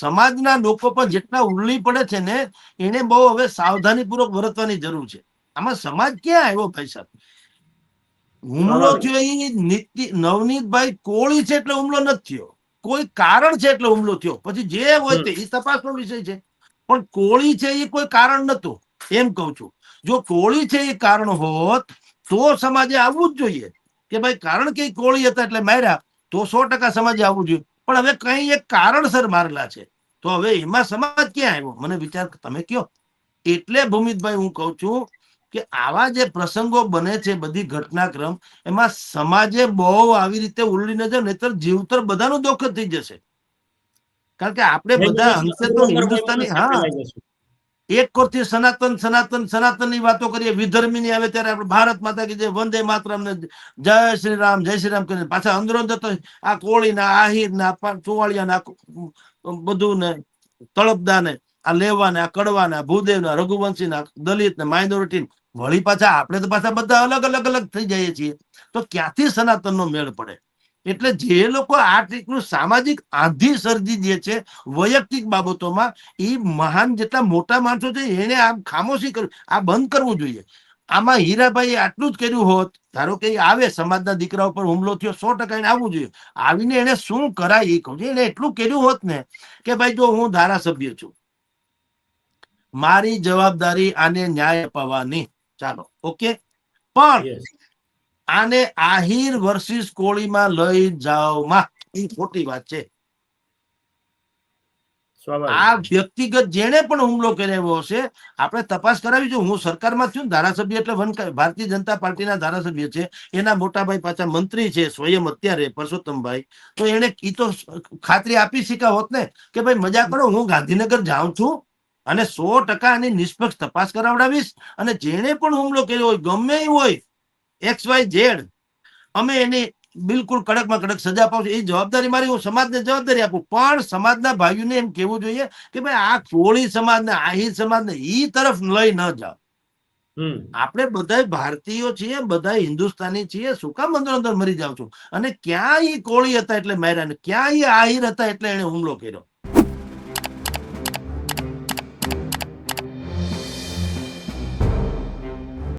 સમાજના લોકો પર જેટલા ઉરલી પડે છે ને એને બહુ હવે સાવધાનીપૂર્વક વર્તવાની જરૂર છે. આમાં સમાજ ક્યાં આવ્યો ભાઈ સાહેબ? હુમલો થયો એ નવનીતભાઈ કોળી છે એટલે હુમલો નથી થયો, કોઈ કારણ છે એટલે હુમલો થયો. પછી જે હોય તે એ તપાસનો વિષય છે. પણ કોળી છે એ કોઈ કારણ નતું, એમ કઉ છું. જો કોળી છે એ કારણ હોત તો સમાજે આવવું જ જોઈએ કે ભાઈ કારણ કે કોળી હતા એટલે માર્યા, તો 100% સમાજે આવવું જોઈએ. પણ હવે કઈ એક કારણસર મારેલા છે, તો હવે એમાં સમાજ ક્યાં આવ્યો? મને વિચાર તમે કયો. એટલે ભૂમિતભાઈ હું કઉ છું કે આવા જે પ્રસંગો બને છે, બધી ઘટનાક્રમ, એમાં સમાજે બહુ આવી રીતે ઉલ્લી નજર, નહીતર જીવતર બધાનું દુઃખ થઈ જશે. કારણ કે આપણે બધા અંશે તો હિન્દુસ્તાની, હા, એક કોરથી સનાતન સનાતન સનાતન ની વાતો કરીએ, વિધર્મી ની આવે ત્યારે આપણે ભારત માતા કી જય, વંદે માતરમ ને જય શ્રી રામ કરીને પાછા અંદરો જતો આ કોળી ના, આહિર ના, ચુવાડિયા ના, બધું ને, તળપદા ને, આ લેવા ને, આ કડવા ને, ભૂદેવ ના, રઘુવંશી ના, દલિત ને, માઇનોરિટી, વળી પાછા આપણે તો પાછા બધા અલગ અલગ અલગ થઈ જઈએ છીએ. તો ક્યાંથી સનાતન નો મેળ પડે? એટલે જે લોકો આ રીતનું સામાજિક આંધી સર્જી દે છે વૈયક્તિક બાબતોમાં, એ મહાન જેટલા મોટા માણસો છે એને આ ખામોશી કરવી, આ બંધ કરવું જોઈએ. આમાં હીરાભાઈ આટલું જ કર્યું હોત, ધારો કે આવે સમાજના દીકરા ઉપર હુમલો થયો, 100% એને આવવું જોઈએ. આવીને એને શું કરાય એ કહું છું. એને એટલું કર્યું હોત ને કે ભાઈ જો હું ધારાસભ્ય છું, મારી જવાબદારી આને ન્યાય અપાવવાની, ચાલો ઓકે, પણ આને આહિર વર્સિસ કોળીમાં લઈ જાવમાં એ ખોટી વાત છે. આ વ્યક્તિગત જેને પણ હુમલો કર્યો હશે આપણે તપાસ કરાવી જોઈએ. હું સરકારમાં છું, ધારાસભ્ય એટલે ભારતીય જનતા પાર્ટીના ધારાસભ્ય છે, એના મોટાભાઈ પાછા મંત્રી છે સ્વયં અત્યારે પરસોત્તમભાઈ, તો એને ઈ તો ખાતરી આપી શીખ્યા હોત ને કે ભાઈ મજા કરો, હું ગાંધીનગર જાઉં છું અને 100% આની નિષ્પક્ષ તપાસ કરાવડાવીશ, અને જેને પણ હુમલો કર્યો હોય ગમે એ હોય, XYZ, અમે એની બિલકુલ કડકમાં કડક સજા અપાવશું. એ જવાબદારી મારી, હું સમાજને જવાબદારી આપું. પણ સમાજના ભાઈઓને એમ કેવું જોઈએ કે ભાઈ આ કોળી સમાજને, આહિર સમાજને ઈ તરફ લઈ ન જાઓ. આપણે બધા ભારતીયો છીએ, બધા હિન્દુસ્તાની છીએ, શું કામ અંદર મરી જાવ છું? અને ક્યાં ઈ કોળી હતા એટલે માર્યા, ને ક્યાં ઈ આહિર હતા એટલે એને હુમલો કર્યો?